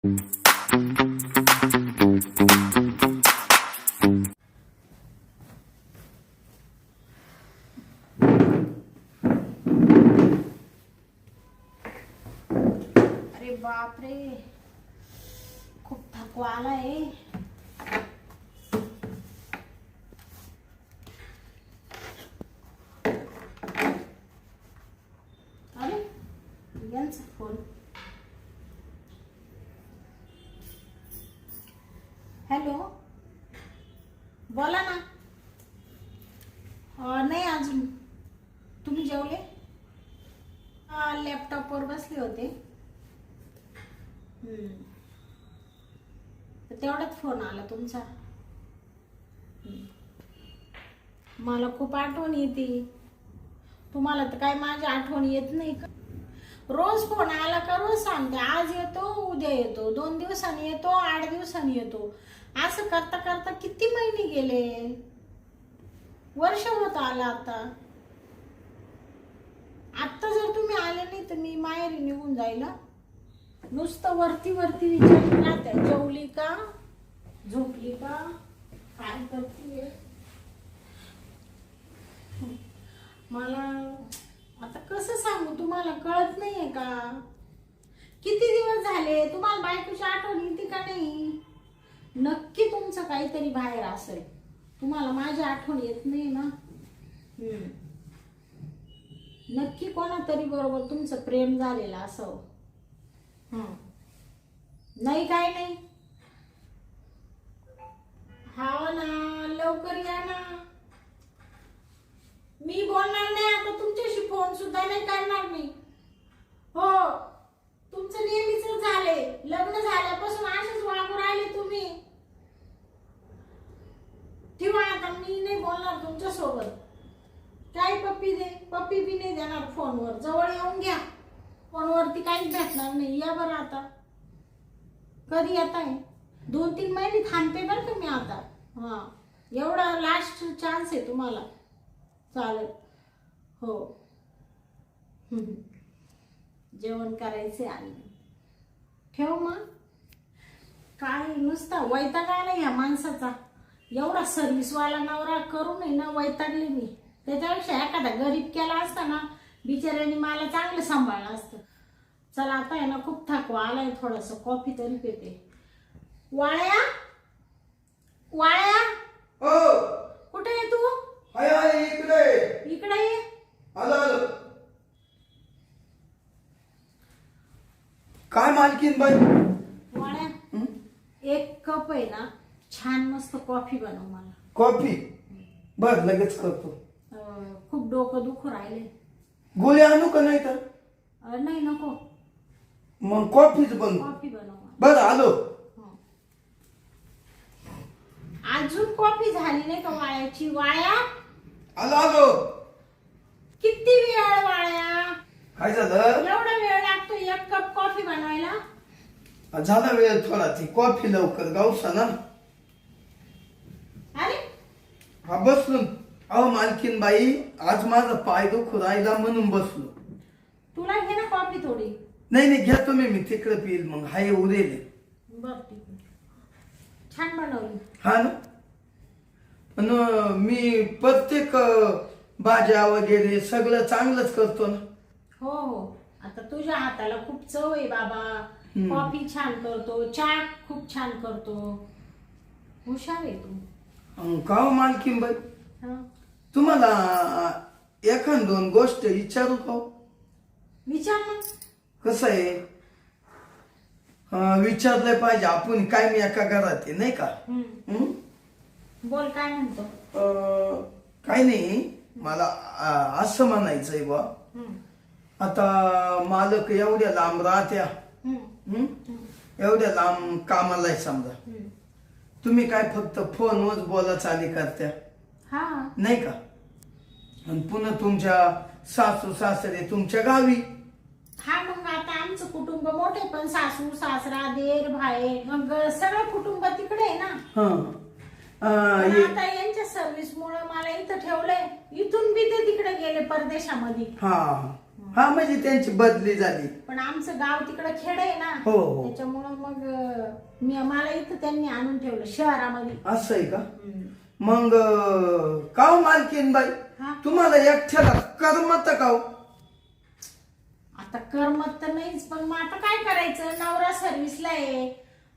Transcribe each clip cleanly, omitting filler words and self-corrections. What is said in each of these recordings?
अरे बापरे, खूप थकवा आलाय. अरे यांचा फोन. हॅलो, बोला ना. नाही अजून. तुम्ही जेवले? लॅपटॉपवर बसले होते. तर तेवढाच फोन आला तुमचा. मला खूप आठवण येते. तुम्हाला तर काय माझी आठवण येत नाही का? रोज फोन आला का रोज सांगते, आज येतो उद्या येतो, 2 दिवसांनी येतो, 8 दिवसांनी येतो. असं करता करता किती महिने गेले, वर्ष होत आला. आता जर तुम्ही आले नाही तर मी माहेरी निघून जाईल. नुसतं वरती वरती विचारत राहते, जेवली का, झोपली का, काय करते. मला आता कसं सांगू तुम्हाला, कळत नाहीये का? किती दिवस झाले. तुम्हाला बायकोची आठवण येते का नाही? नक्की तुमचं काहीतरी बाहेर असेल, तुम्हाला माझी आठवण येत नाही ना. नक्की कोणातरी बरोबर तुमचं प्रेम झालेलं असावं. नाही, काय नाही. हा ना, लवकर या ना. मी बोलणार नाही आता तुमच्याशी, फोन सुद्धा नाही करणार मी. हो, तुमचं नेहमीच झाले. लग्न झाल्यापासून असेच वागू राहिले तुम्ही. ठेवा आता, मी नाही बोलणार तुमच्या सोबत. काय पप्पी दे, पप्पी बी नाही देणार फोनवर. जवळ येऊन घ्या, फोनवरती काहीच भेटणार नाही. या बरं आता. कधी येत आहे? 2-3 महिने थांबते बरं का मी आता. एवढा लास्ट चान्स आहे तुम्हाला. चालेल. हो, जेवण करायचे आणि ठेव मग. काय नुसता वैताग आला या माणसाचा. एवढा सर्व्हिसवाला नवरा करूनही ना वैतागले मी. त्याच्यापेक्षा एखादा गरीब केला असता ना, बिचाऱ्याने मला चांगलं सांभाळलं असतं. चला आता आहे ना, खूप थकवा आलाय. थोडस कॉफी तरी पिते. वाळ्या, वाळ्या, कुठे आहे तू? इकडे ये. काय मालकीन बाई? वाळ्या, एक कप आहे ना, छान मस्त कॉफी बनव मला. कॉफी? बर, लगेच करतो. खूप डोकं दुखू राहिले. गोळी आणू का नाही तर? नाही, नको. मग कॉफीच बनव. कॉफी बनव. बर, आलो. अजून कॉफी झाली नाही का वाळ्याची? वाळ्या, आलो. किती वेळ वाळ्या? काय झालं? एवढा वेळ लागतो 1 कप कॉफी बनवायला? झाला वेळ थोडा. ती कॉफी लवकर गावसा ना. अरे हा, बसलो. अहो मालकीन बाई, आज माझा पाय दुखू राहिला म्हणून बसलो. तुला घे ना कॉफी थोडी. नाही, घ्या तुम्ही, मी तिकडे पिईल. मग हाय उरेल. बर, ठीक आहे. छान बनवली. हा ना. पण मी प्रत्येक भाज्या वगैरे सगळं चांगलंच करतो ना. हो, आता तुझ्या हाताला खूप चव आहे बाबा. कॉफी छान करतो, चहा खूप छान करतो. हुशार आहे तू. का हो मालकीन बाई, तुम्हाला 1-2 गोष्ट विचारू का? विचार ना. कसं आहे, विचारलंय पाहिजे. आपण काय, मी एका घरात आहे नाही का. बोल, काय म्हणतो? काही नाही, मला असं म्हणायचंय बा. आता मालक एवढ्या लांब राहत्या, एवढ्या लांब कामाला आहे समजा. तुम्ही काय फक्त फोनवर बोला चाली करत्या नाही का. आणि पुन्हा तुमच्या सासू सासरे तुमच्या गावी. मग आता आमचं कुटुंब मोठे, पण सासू सासरा देर भाई मग सगळं कुटुंब तिकडे आहे ना. आता यांच्या सर्व्हिस मुळे मला इथं ठेवलंय. इथून बी ते तिकडे गेले परदेशामध्ये. हा म्हणजे त्यांची बदली झाली. पण आमचं गाव तिकडे खेड आहे ना, हो हो. त्याच्यामुळं मग मला इथं त्यांनी आणून ठेवलं शहरामध्ये. असं आहे का? मग का हो मालकीनबाई, तुम्हाला एकट्याला करमत का हो? आता करमत तर नाहीच, पण मग आता काय करायचं, नवरा सर्व्हिसला आहे,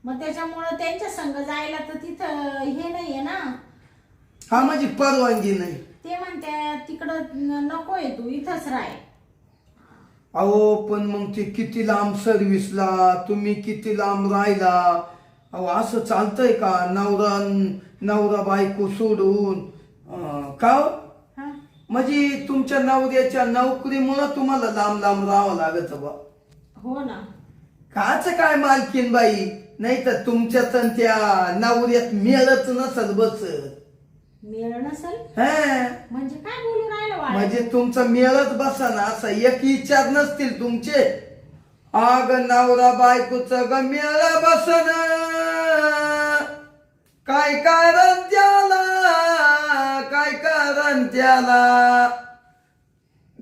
मग त्याच्यामुळं त्यांच्या संग जायला तर तिथं हे नाहीये ना. हा म्हणजे परवानगी नाही. ते म्हणते तिकडं नकोय, तू इथंच राह. अहो पण मग ते किती लांब सर्व्हिसला, तुम्ही किती लांब राहिला. अहो असं चालतंय का? नवरा बायको सोडून का हो? म्हणजे तुमच्या नवऱ्याच्या नोकरीमुळे तुम्हाला लांब लांब राहावं लागत बा. हो ना. काच काय मालकीनबाई, नाही तर तुमच्यात आणि त्या नवऱ्यात मेळच नसल बसत. मेळ नसेल हा म्हणजे काय बोलू राहिलं वाळ? म्हणजे तुमचा मेळच बसा ना, असा एक विचार नसतील तुमचे. आग नवरा बायकोच ग मेळ बसन, काय कारण त्याला, काय कारण त्याला.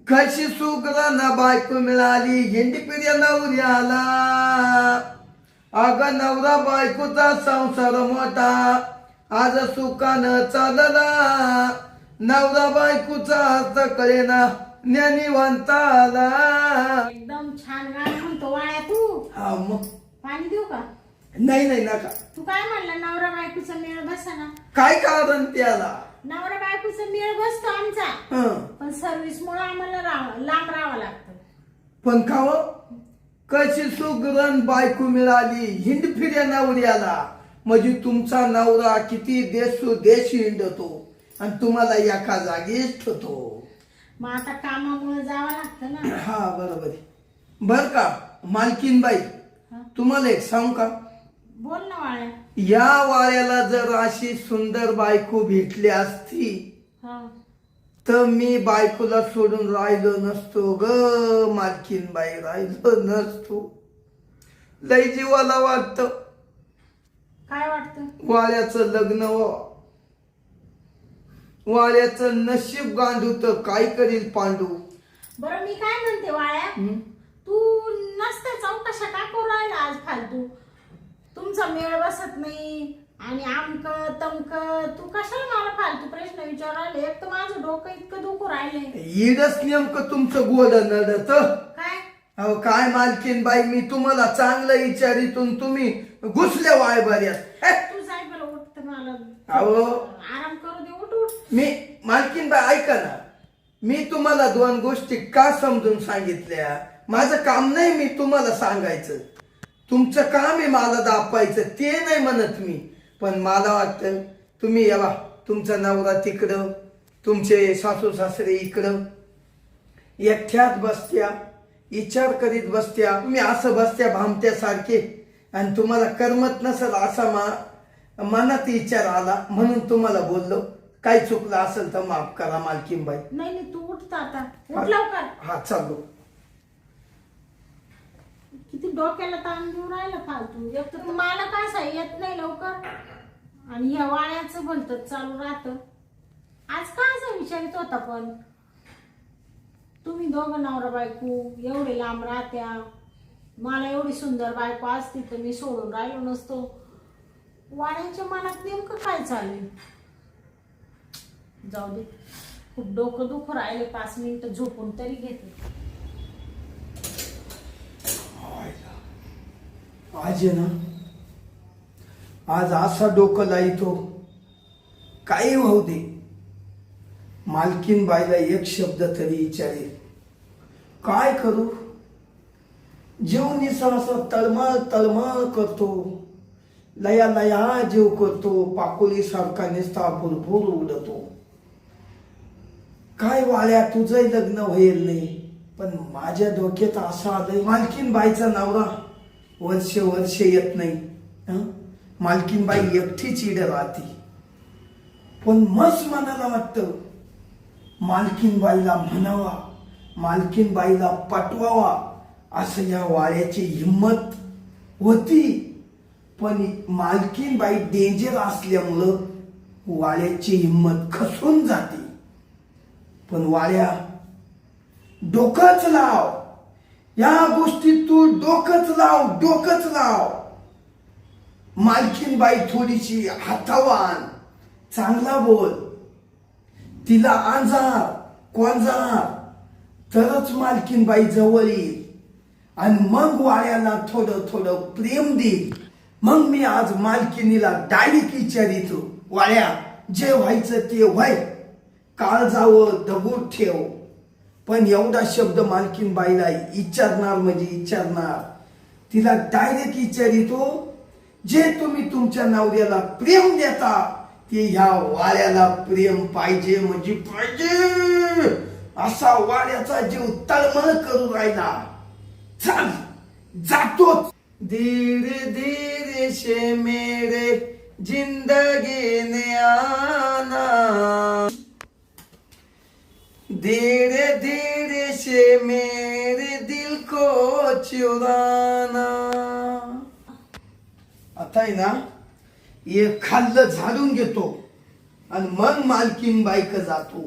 कशी सुगरण बायको मिळाली हिंडी पिढ्या नवऱ्याला. अग नवरा बायकोचा संसार मोठा आज सुखानं चालला. नवरा बायकोचा अर्थ कळेना ज्ञानीवंताला. एकदम छान गाणं म्हणतो वाळ्या तू. हा मग पाणी देऊ का? नाही नाही नका. तू काय म्हणला, नवरा बायकोचा मेळ बसा ना? काय कारण त्याला? नवरा बायकोचा मेळ बसतो आमचा, पण सर्व्हिस मुळे आम्हाला लांब राहावं लागतं. पण खाव कशी सुगरण बायको मिळाली हिंड फिर्या नवऱ्याला. म्हणजे तुमचा नवरा किती देश हिंडतो आणि तुम्हाला एका जागीच ठेवतो. मग आता कामामुळे जावं लागतं ना. हा बरोबर आहे. बर का मालकीनबाई, तुम्हाला एक सांगू का? बोल ना वाळ्या. या वाळ्याला जर अशी सुंदर बायको भेटली असती तर मी बायकोला सोडून राहिलो नसतो ग मालकीनबाई, राहिलो नसतो. लय जीवाला वाटतं. काय वाटतं? वाळ्याचं लग्न वाळ्याचं नशीब गांडूत काय करील पांडू. बरं मी काय म्हणते वाळ्या, तू नसते चौकशा का करू राहिला आज फालतू? तुमचा मेळ बसत नाही आणि आमक तमक, तू कशाला मला फालतू प्रश्न विचारायला? एक तर माझं डोकं इतकं दुखू राहिले. ईडच नेमकं तुमचं गोड नडत. काय अहो काय मालकीनबाई, मी तुम्हाला चांगलं विचारितून तुम्ही घुसल्या वाळबऱ्यात. तू जाय बरं, उठत मला अहो आराम करू दे, उठ उठ. मी मालकीनबाई ऐका ना, मी तुम्हाला दोन गोष्टी का समजून सांगितल्या. माझं काम नाही मी तुम्हाला सांगायचं, तुमचं काम आहे मला दापायचं, ते नाही म्हणत मी. पण मला वाटतं तुम्ही यावा, तुमचा नवरा तिकडं, तुमचे सासू सासरे इकडं, एकट्यात बसत्या विचार करीत बसत्या. तुम्ही असं बसत्या भामत्यासारखे आणि तुम्हाला करमत नसेल असा मनात विचार आला म्हणून तुम्हाला बोललो. काही चुकलं असेल तर माफ करा मालकीनबाई. नाही नाही, तू उठता आता, उठ लवकर. हा चालू. किती डोक्याला ताण देऊ राहिला फालतू. एक तर मला काय येत नाही लवकर आणि ह्या वाळ्याचं भलतच चालू राहतं. आज काय असं विचारित होता, पण तुम्ही दोघं नवरा बायको एवढे लांब राहत्या, मला एवढी सुंदर बायको असती तर मी सोडून राहिलो नसतो. वाळ्याच्या मनात नेमकं काय चालू? जाऊ दे, खूप डोकं दुखू राहिले. 5 मिनिटं झोपून तरी घेते. आज आहे ना, आज असा डोकं लाईतो काही होऊ दे, मालकीनबाईला एक शब्द तरी विचारेल. काय करू? जीव असं तळमळ तळमळ करतो, लया लया जीव करतो, पाकोली सारखा निस्ता भुरभुर उडतो. काय वाळ्या, तुझंही लग्न होईल नाही, पण माझ्या डोक्यात असं आलंय मालकीनबाईचा नवरा वर्ष येत नाही. मालकीनबाई एकटीच इड राहते. पण मस्त मनाला वाटतं मालकीनबाईला म्हणावा, मालकीनबाईला पटवावा असं या वाळ्याची हिंमत होती. पण मालकीनबाई डेंजर असल्यामुळं वाळ्याची हिंमत खचून जाते. पण वाळ्या, डोकंच लाव. या गोष्टीत तू डोकंच लाव. मालकीनबाई थोडीशी हातावान, चांगला बोल, तिला आजार कोंजार, तरच मालकीनबाई जवळ येईल आणि मग वाळ्याला थोडं थोडं प्रेम देईल. मग मी आज मालकिनीला डायरेक्ट विचारितो, वाळ्या जे व्हायचं ते व्हाय, काळजावर दगड ठेव. पण एवढा शब्द मालकीनबाईला विचारणार म्हणजे विचारणार. तिला डायरेक्ट विचारितो, जे तुम्ही तुमच्या नवऱ्याला प्रेम देता ते ह्या वाळ्याला प्रेम पाहिजे म्हणजे पाहिजे. असा वाळ्याचा जीव तळमळ करू राहिला. चल जातोच. धीरे धीरे से मेरे जिंदगी ने आना, धीरे धीरे से मेरे दिल को चुराना. आता आहे ना, हे खाल्लं झाडून घेतो आणि मग मालकीन बाईक जातो.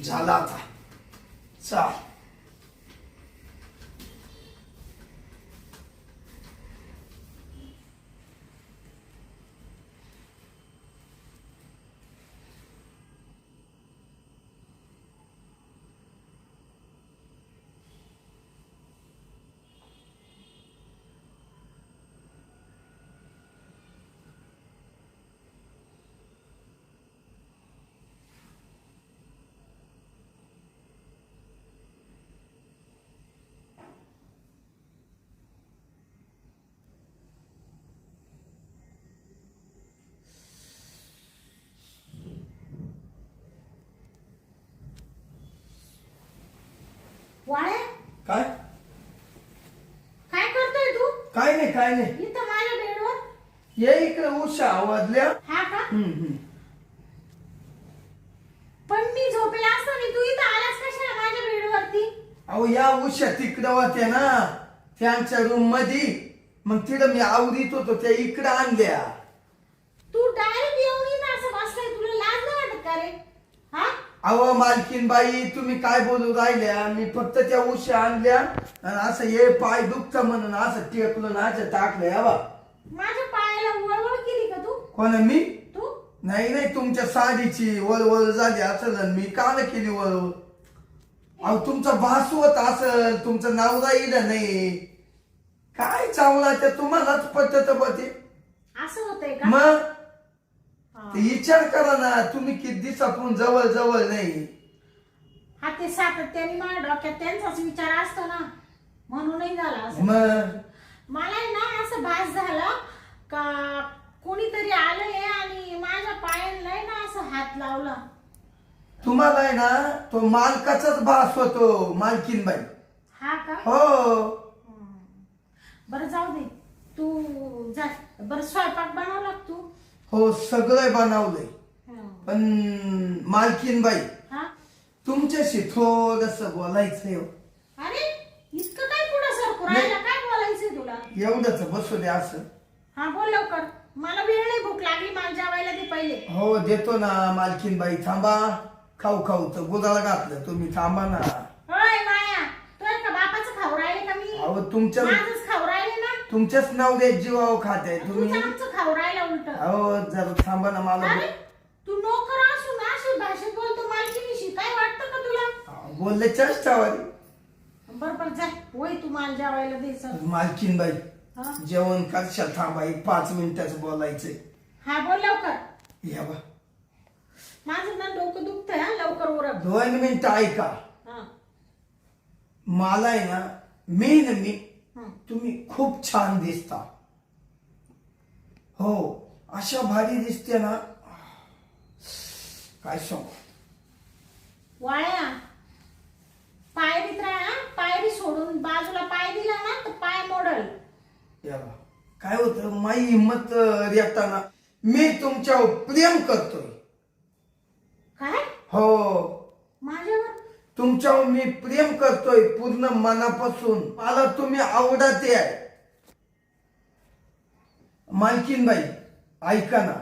झाला आता. चा वाळ्या, काय काय करतोय तू काय नाही. इथं माझ्या बेडवर? ये इकडे उषा आवाजल्या. हा का? पण मी झोपेला असताना तू इथं आलास कशाला माझ्या बेडवरती? अहो या उषा तिकडं होत्या ना त्यांच्या रूम मध्ये, मग तिकडं मी आवरीत होतो, त्या इकडं आणल्या. तू डायरेक्ट येऊन इथं असं बसलाय, तुला लाज नाही वाटत का रे? हा? अहो मालकीन बाई तुम्ही काय बोलू राहिल्या? मी फक्त त्या उषा आणल्या आणि असं हे पाय दुखत म्हणून असं टेकलो ना असं टाकलं. या बा, माझ्या पायाला वळवळ केली का तू? कोण मी? तू? नाही तुमच्या साडीची वळवळ झाली असेल आणि मी काल केली वळवळ. अहो तुमचा भासू होत असेल, तुमचं नाव राहील नाही. काय चावला त्या तुम्हालाच पटत बते. असं होतंय का? मग हा. ते विचार करा ना, तुम्ही किती दिवसातून जवळ जवळ नाही. हा, ते सातत्याने माझ्या डोक्यात त्यांचाच विचार असतो ना, म्हणूनही झाला असं. मग मला आहे ना असं भास झाला का कोणीतरी आलंय आणि माझ्या पायांना आहे ना असं हात लावला. तुम्हाला आहे ना तो मालकाचाच भास होतो, मालकीन बाई. हा का? हो. बरं जाऊ दे, तू जा. बरं स्वयंपाक बनवला का तू? हो सगळं बनवलंय. हं. पण मालकीन बाई हा? तुमच्याशी थोडस बोलायचंय हो. अरे इतकं काय पुढं सरकू राहिला? काय बोलायचंय तुला? एवढंच बसू दे असं. हा बोल लवकर, मला वेळ नाही, भूक लागली, मला जेवायला दे पहिले. हो देतो ना मालकीन बाई. थांबा, खाऊ तर गुदाला घातलं तुम्ही, थांबा ना. होय माया, तू का बापाचं खाऊ राहिले का मी? अहो तुमच्या माझंच खाऊ राहिले ना? तुमच्याच नाव द्या जीवाव खाते तुम्ही. तुझं आमचं खाऊ राहिला उलट. अहो जरा थांबा ना मला. अरे तू नोकर असून अशी भाषेत बोलतो मालकीनीशी, काय वाटतं का तुला? बोलले चेष्टावारी. बरोबर जा, होय तू मला जेवायला दे सर. मालकीन बाई हा? जेवण करशाल, थांबा 5 मिनिटाच बोलायचंय. हा बोल लवकर. या बा, माझं ना डोकं दुखतंय, हा लवकर उरक. 2 मिनिटं ऐका. हा. मला आहे ना, मी हं. तुम्ही खूप छान दिसता. हो अशा भारी दिसते ना, काय सांगू. वाळ्या, पायरीत राहा, पायरी सोडून बाजूला पाय दिला ना तर पाय मोडल. या बा, काय होतं माझी हिंमत रेटताना मी तुमच्यावर प्रेम करतोय. काय? हो माझ्यावर? तुमच्यावर मी प्रेम करतोय पूर्ण मनापासून. मला तुम्ही आवडते आहे. मालकीन बाई ऐका ना,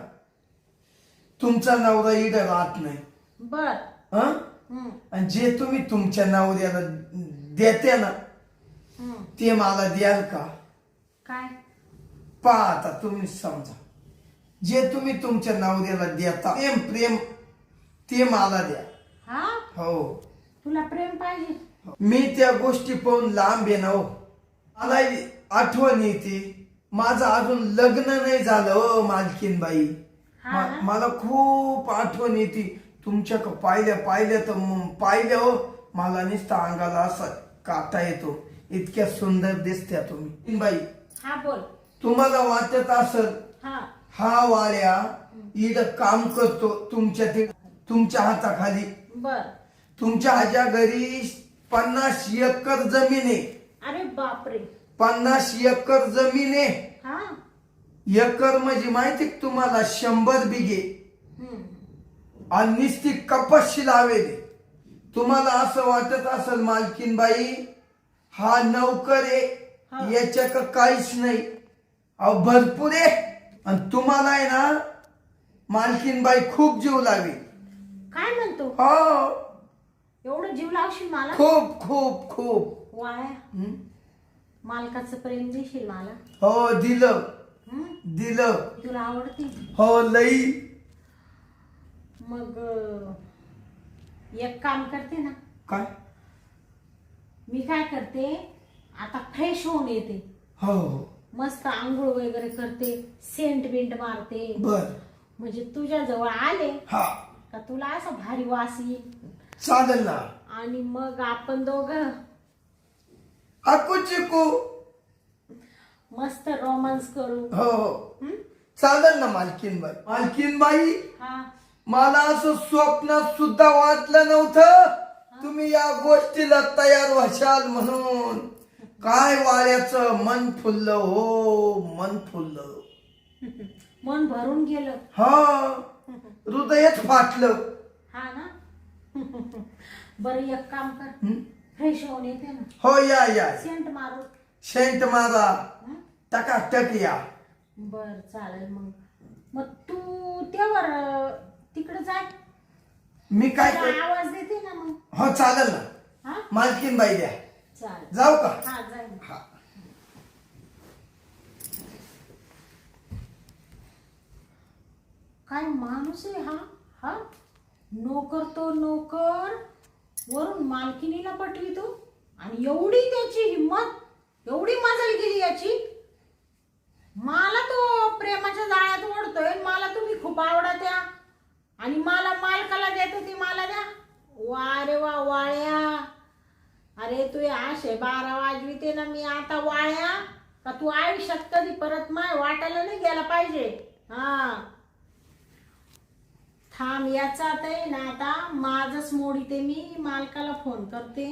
तुमचा नवरा इथं राहत नाही. बर. हं? हम्म, आणि जे तुम्ही तुमच्या नवऱ्याला देते ना हम्म. ते मला द्याल का? काय? पहा आता तुम्ही समजा, जे तुम्ही तुमच्या नवऱ्याला देता प्रेम प्रेम ते मला द्या. हा, हो, तुला प्रेम पाहिजे? मी त्या गोष्टी पाहून लांब आहे ना हो. मला आठवण येते, माझं अजून लग्न नाही झालं हो मालकीनबाई. हा ना? मला खूप आठवण येते तुमच्या पाहिल्या पाहिल्या तर पाहिल्या हो, मला नुसतं अंगाला असा काटा येतो, इतक्या सुंदर दिसत्या तुम्ही बाई. हा, बोल. तुम्हाला वाटत असल हा, हा वाड्या इड काम करतो तुमच्या हाताखाली. बर. तुमच्या आज्या घरी 50 एकर जमीन आहे. अरे बापरे. 50 एकर जमीन आहे. हा. एकर म्हणजे माहिती का तुम्हाला 100 बिघे. हम्म. आणि नुसती कपाशी लावेली. तुम्हाला असं वाटत असेल मालकीनबाई हा नौकर आहे, हा. याच्या का काहीच नाही. अहो भरपूर आहे. आणि तुम्हाला आहे ना मालकीनबाई खूप जीव लावी. काय म्हणतो? हो, एवढं जीव लावशील मला? खूप खूप खूप. वाया. हं? मालकाचं प्रेम देशील मला? हो, दिलं हं? दिलं. तुला आवडते? हो, लई. मग एक काम करते ना, काय? मी काय करते, आता फ्रेश होऊन येते, हो हो, मस्त आंघोळ वगैरे करते, सेंट बिंट मारते, बर. म्हणजे तुझ्या जवळ आले हा, का तुला असं भारी वास येईल. चालेल ना. आणि मग आपण दोघं हाकू चिकू. मस्त रोमांस करू. हो हो, हं? चालेल ना मालकीनबाई. मालकीनबाई, हा. मला असं स्वप्नात सुद्धा वाटलं नव्हतं तुम्ही या गोष्टीला तयार व्हाल म्हणून. काय वाड्याचं मन फुललं हो, मन फुललं. मन भरून गेलं. हा, हृदयच फाटलं. हा ना. बरं, एक काम कर, हं? फ्रेश होऊन येते ना, हो, या या. सेंट मारू. सेंट मारा, हं? टकाटक या. बर, चालेल. मग तू त्यावर तिकडे जाय, मी काय तुला कर. आवाज देते ना मग. हो, चालेल ना. हा, मालकीनबाई द्या. चालेल. जाऊ का? हा, जाय. हा. काय माणूस आहे हा. हा, नोकर तो नोकर, वरून मालकिनीला पटवितो. आणि एवढी त्याची हिंमत, एवढी मजल गेली याची. मला तो प्रेमाच्या जाळ्यात ओढतोय, मला तुम्ही खूप आवडत्या, आणि मला मालकाला देतो ती मला द्या. वा रे वा वाळ्या. अरे तू आशे 12 वाजविते ना मी आता वाळ्या, का तू आयुष्यात कधी परत माय वाटायला नाही गेला पाहिजे. हा, थांब, याचा आता आहे ना, आता माझच मोडीते, मी मालकाला फोन करते.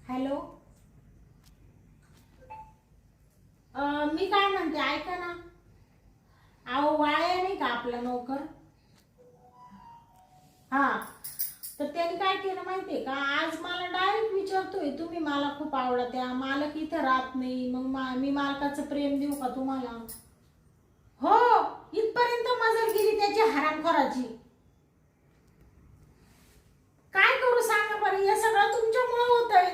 हॅलो, मी काय म्हणते ऐका ना. अहो, वाळ्या नाही का आपला नोकर? हा, तर त्याने काय केलं माहितीये का, आज मला डायरेक्ट विचारतोय तुम्ही मला खूप आवडत्या, मालक इथं राहत नाही, मग मी मालकाचं प्रेम देऊ का तुम्हाला? हो, इथपर्यंत मजल गेली त्याची हरामखोराची. काय करू सांगा बरं, हे सगळं तुमच्यामुळे होतंय.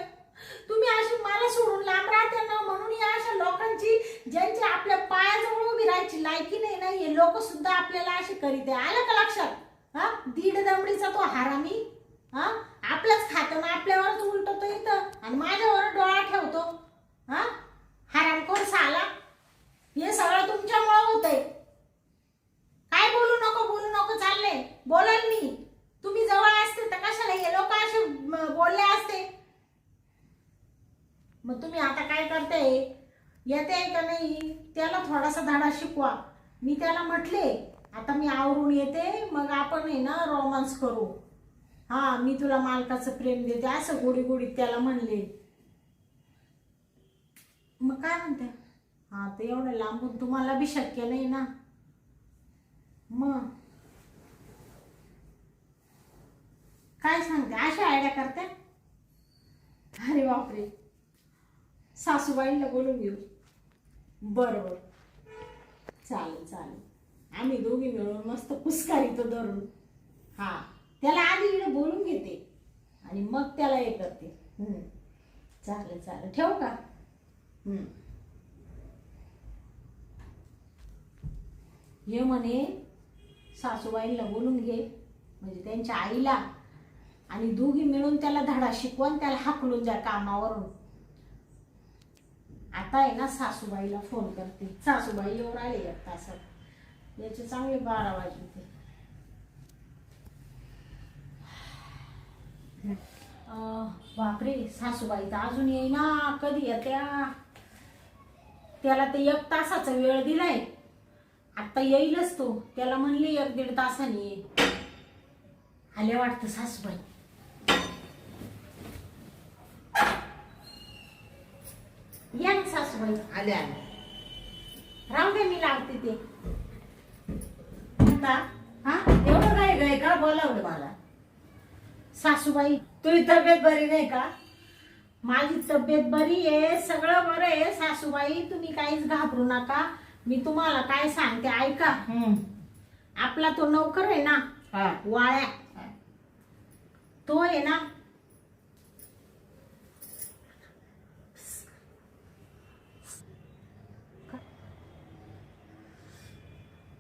तुम्ही अशी मला सोडून लांब राहते ना, म्हणून या अशा लोकांची, ज्यांची आपल्या पायाजवळ उभी राहायची लायकी नाही ना, हे लोक सुद्धा आपल्याला अशी करीत आहे. आलं का लक्षात? हा, दीड दमडीचा तो हरामी. हा, आपलंच खातो ना आपल्यावरच उलटतो इथं, आणि माझ्यावर डोळा ठेवतो. हा, हरामखोर साला. हे सगळं तुमच्यामुळे होतंय. काय बोलू नको चाललंय, बोलाल मी. तुम्ही जवळ असते तर कशाला हे लोक असे बोलले असते. मग तुम्ही आता काय करते, येते का नाही त्याला थोडासा धडा शिकवा. मी त्याला म्हटले आता मी आवरून येते, मग आपण आहे ना रोमांस करू. हा, मी तुला मालकाचं प्रेम देते असं गोडी गोडीत त्याला म्हणले. मग काय म्हणते? हा, ते एवढं लांबून तुम्हाला बी शक्य नाही ना. मग काय सांगते, अशा आयडिया करते? अरे बापरे, सासूबाईंना बोलून घेऊ. बरोबर, चालेल चालेल. आम्ही दोघी मिळून मस्त कुस्कारीतो धरून. हा, त्याला आधी इकडे बोलून घेते आणि मग त्याला हे करते. चालेल चालेल, ठेवू का? ये म्हणे सासूबाईला बोलून घे, म्हणजे त्यांच्या आईला, आणि दोघी मिळून त्याला धडा शिकवून त्याला हाकलून जा कामावरून. आता आहे ना सासूबाईला फोन करते. सासूबाई येऊन आले 1 तासात. याचे चांगले 12 वाजले. बापरे, सासूबाई तर अजून येईना. कधी येत्या? त्याला ते 1 तासाचा वेळ दिलाय. आता येईलच तो. त्याला म्हणले 1-1.5 तासाने ये. आले वाटतं सासूबाई. या ना सासूबाई. आले आले. राहू दे, मी लावते ते. आता हा, एवढं काय काय का बोलावलं मला? सासूबाई, तुझी तब्येत बरी नाही का? माझी तब्येत बरी आहे, सगळं बरं आहे. सासूबाई, तुम्ही काहीच घाबरू नका. मी तुम्हाला काय सांगते ऐका. आपला तो नौकर आहे ना, हा. वाळ्या, तो आहे ना,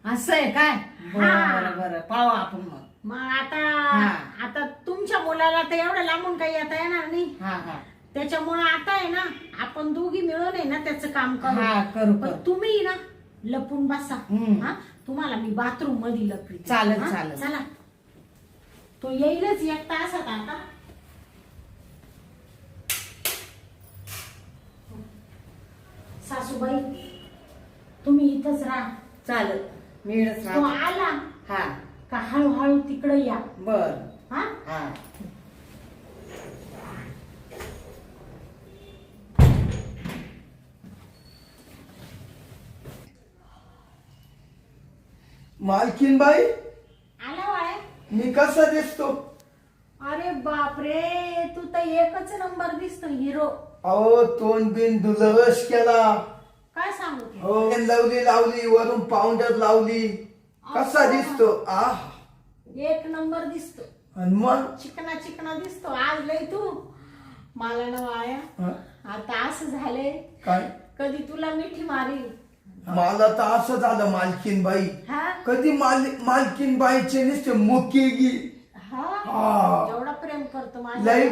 असं आहे काय? हा. बरं बरं, पाहू आपण मग. मग आता हा. आता तुमच्या मुलाला तर एवढं लांबून काही येता येणार नाही. हा हा त्याच्यामुळे आता आहे ना, आपण दोघी मिळून आहे ना त्याचं काम करू. हा, करू पण करू. तुम्ही ना लपून बसा. हम्म. हा, तुम्हाला मी बाथरूम मध्ये लपली. चालेल, चालेल. चला, तो येईलच 1 तासात. आता सासूबाई, तुम्ही इथंच राहा. चालेल, मी इकडंच तो राहते. आला हा, का हळूहळू तिकडे या. बर. हा, हा. मालकीनबाई, आला वाळे. मी कसा दिसतो? अरे बापरे, तू तर एकच नंबर दिसतो, हिरो. अहो, तोंड बिन दुलरस केला. काय सांगू ते? हो, लावली वरून पावडर लावली. कसा दिसतो? आह, 1 नंबर दिसतो. आणि मग चिकना चिकना दिसतो. आज लय तू मला ना वाया. हा, आता असं झालंय, काय? कधी तुला मिठी मारी. मला तर असं झालं मालकीनबाई, हा कधी मालकीनबाईचे नुसते मुकेगी. हा, हा. एवढा प्रेम करतो माझ्या. लय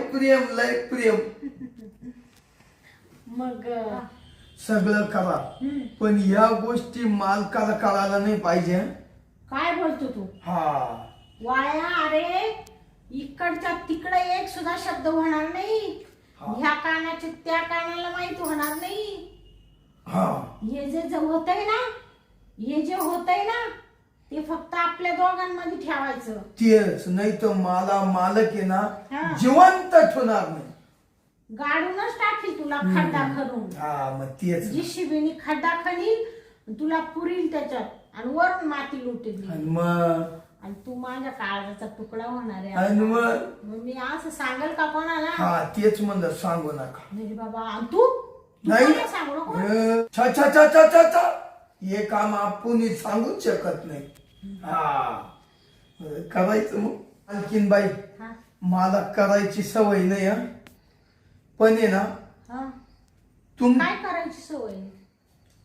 प्रेम. मग सगळं करा, पण या गोष्टी मालकाला कळायला नाही पाहिजे. हं? काय बोलतो तू हा, वाया? अरे, इकडच्या तिकडे एक सुद्धा शब्द होणार नाही. हा. ह्या कानाचे त्या कानाला माहित होणार नाही. हा, हे जे होतंय ना, हे जे होतंय ना, ते फक्त आपल्या दोघांमध्ये ठेवायचं. तेच, नाही तर मला मालक आहे ना हा. जिवंत ठेवणार नाही. गाडूनच टाकील तुला खड्डा करून. हा, मग तेच. जी शिबीनी खड्डा खणील, तुला पुरील त्याच्यात, आणि वरून माती लुटेल. आणि मग आणि तू माझ्या काळजाचा तुकडा होणार आहे. आणि मग मग मी असं सांगेल का कोणाला? हा, तेच म्हणलं, सांगू नका. म्हणजे बाबा, आणि तू नाही. कोणाला सांगू नको. छा छा छा छा छा छा, हे काम आपण सांगूच शकत नाही. हा, करायचं मग. आणखीन बाई, हा, मला करायची सवय नाही. हा, पण आहे ना, हा. तुम काय करायची सवय?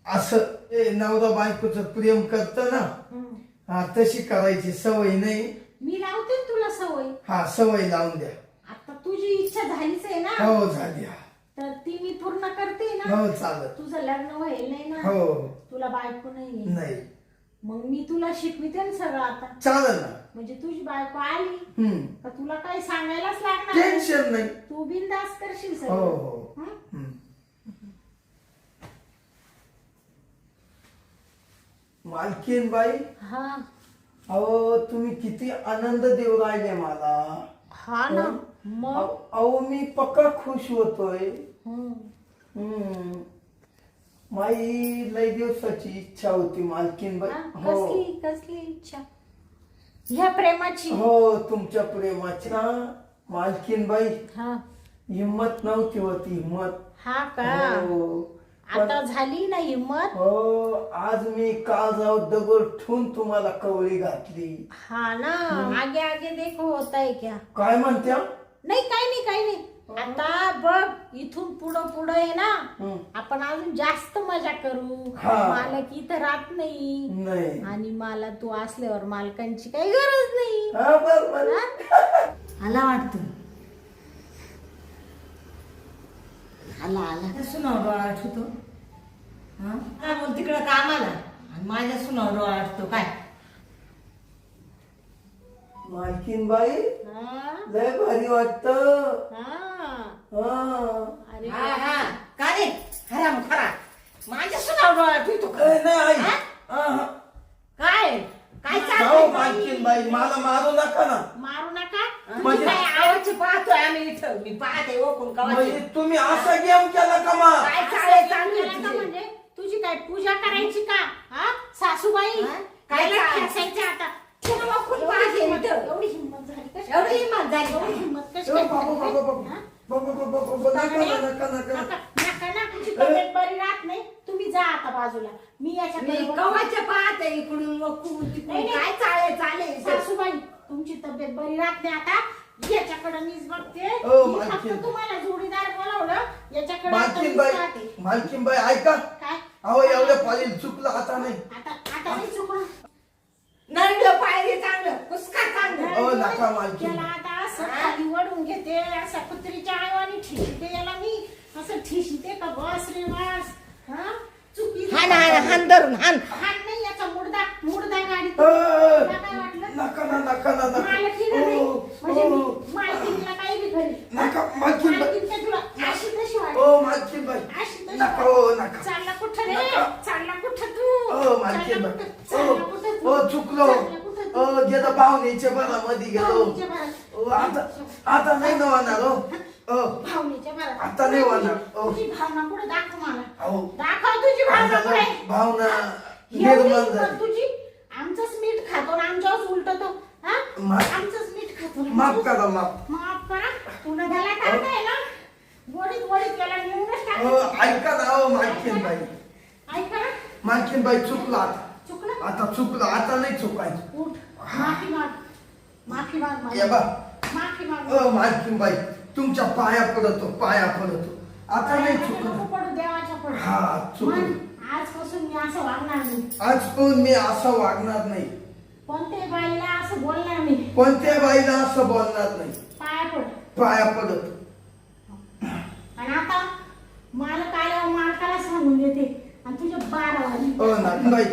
असं ते नवरा बायकोचं प्रेम करत ना, हम्म. हा, तशी करायची सवय नाही. मी लावते ना तुला सवय. हा, सवय लावून द्या. आता तुझी इच्छा झालीच आहे ना, हो, झाली. हा. तर ती मी पूर्ण करते ना. हो, चालत. तुझं लग्न व्हायला नाही ना, हो, तुला बायको नाही. नाही, मग मी तुला शिकविते ना सगळं आता. चालेल ना. म्हणजे तुझी बायको आली हम्म, का तुला काही सांगायलाच लागणार नाही. टेन्शन नाही. तू बिनधास्त करशील हो सगळं. हो. हं? हम्म. मालकीन बाई, हा अहो, तुम्ही किती आनंद देऊ राहिले मला. हा ना. मग अहो, मी पक्का खुश होतोय. हं. माई लय दिवसाची इच्छा होती मालकीन बाई. हा? हो कसली कसली इच्छा? ह्या प्रेमाची? हो, तुमच्या प्रेमाची ना मालकीन बाई. हा हिम्मत नव्हती होती, हिम्मत. हा का? हो, आता झाली ना हिंमत. हो आज मी काळजावर दगड ठेवून तुम्हाला कवळी घातली. हा ना, आगे आगे देखो होता है क्या. काय म्हणत्या? नाही काही नाही. आता बघ इथून पुढं पुढं आहे ना, आपण अजून जास्त मजा करू. हा. मालक इथं राहत नाही नाही आणि मला तू असल्यावर मालकांची काही गरज नाही. हा, बरोबर. आला वाटतं. आला सुनावर डोळा आठवतो. हा काय बोल तिकडं कामाला आणि माझ्या सुनावर डोळा आठवतो काय. मालकीन बाई हा? लय भारी वाटत. हा. अरे हा का रे खरा मग खरा माझ्या सुनावर डोळा आठवतो का? नाही आई. हा? काय काय जाओ चाललंय मालकीन बाई मला मारू नका ना. मारू नका. म्हणजे काय आवाज पाहतोय आम्ही इथं. मी पाहते ओकून म्हणजे कवाची. तुम्ही असा गेम केला का मा? काय असं चालेल केलं का चांगलं म्हणजे तुझी काय पूजा करायची का? हा सासूबाई हा? काय याला चाल- खेचायचं आता. तुला ओकून पाहते इथं. एवढी हिंमत झाली कशी? एवढी हिंमत झाली एवढी का? हिंमत कशी ओ, काय बाबा, झाली? बाबा, बाबा. हा? बाबा, बाबा, बाबा, नका ना, नका नका. नका ना, तुमची तब्येत बरी राहत नाही. तुम्ही जा आता बाजूला. मी याच्याकडे मी बघते. कवाच्या पाहते इकडून ओकून तिकडून. नाही, नाही. काय चालेल सासूबाई तुमची तब्येत बरी राहत नाही आता. याच्याकडे मीच बघते. ओ, मी फक्त मालकीन. तुम्हाला जोडीदार बोलावलं. याच्याकडे आता मालकीन मीच बाई राहते. मालकीन बाई ऐका. काय? अहो एवढ्या पाळील चुकलं आता नाही. आता नाही चुकलं. नरडं पाहिजे चांगलं पुस्कार चांगलं. ओ, नका मालकीन. त्याला आता असं खाली वडून घेते, असं कुत्रीच्या आईवानी ठिशीते याला मी. असं ठिशीते का बस रे बस. हा? चुकी हान हान हान धरून हान. हात नाही याचा मुडदा गाडी. ओ, तुला काय वाटलं? नका ना नका ना नका. मालकीण नाही. ओ, म्हणजे ओ, मी मालकीणला काही बी घरी. नका मालकीन बाई. मालकीण काय तुला अशी तशी वाटली? ओ मालकीन बाई अशी तशी नका वाटली? ओ नका. चालला कुठं रे? नका. चालला कुठं तू? ओ मालकीन चालला बाई. कुठं? चालला कुठं तू? ओ चुकलो. चालला कुठं तू? ओ गेला पाहुणेच्या भरामध्ये गेलो. भावनीच्या भरात. ओ आता नाही ना होणार हो. ओ भावनीच्या भरात. आता नाही होणार. ओ तुझी भावना कुठे दाखव मला. अहो दाखव तुझी भावना आता कुठे? भावना एवढी निर्माण हिंमत झाली. तुझी. आमचंच मीठ खातो आणि आमच्यावर उलटतो. हा? मा- आमचंच मीठ खातो. माफ करा माफ. माफ करा. तुला त्याला टाकाय ना. गोडीत त्याला नेऊनच ओ टाकायचं. ऐका ना ओ मालकीन बाई. ऐका ना. मालकीन बाई चुकला आता. चुकलं? आता चुकलं आता नाही चुकायचं. उठ. माफी माग. माफी माग या मला. बा माफी माग. ओ मालकीन बाई तुमच्या पाया पडतो आता नाही नको चुकलं. पडू देवाच्या पडू. हा, चुकलं. म्हण, आजपासून मी असं वागणार नाही. आज पण मी असं वागणार नाही. कोणत्याही बाईला असं बोलणार नाही. कोणत्या बाईला असं बोलणार नाही. पाया पड. पाया पडत. आणि आता मालक आल्यावर मालकाला सांगून देते आणि तुझ्या 12 वाजले. ओ नागबाई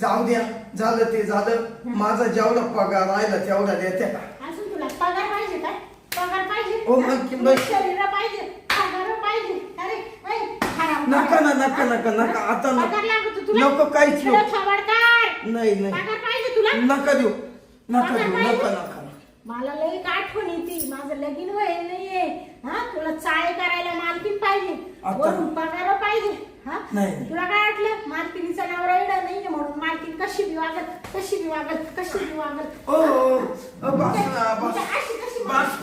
जाऊ द्या झालं ते झालं. माझा जेवढा पगार राहिला तेवढा देते का? अजून तुला पगार पाहिजे काय? पगार पाहिजे? ओ, मालकीन बाई. शरीर पाहिजे, पगार पाहिजे. अरे ऐ, हराम. नका ना नका नका नका आता पगार लागतो तुला? नको काहीच इकडं नको. थोबाड काढ. नाही नाही पगार पाहिजे तुला? नका देऊ नका पगार देऊ पाहिजे? नका नका. मला लई आठवण येते. माझं लगीन वय नाहीये. हा तुला चाळे करायला मालकीन पाहिजे, आता- वरून पगार पाहिजे. हा नाही. तुला काय वाटलं मालकिनीचा नवरा एवढा नाहीये म्हणून मालकीन कशी बी वागल कशी बी वागल कशी बी वागल. ओ बस ना बस अशी कशी बस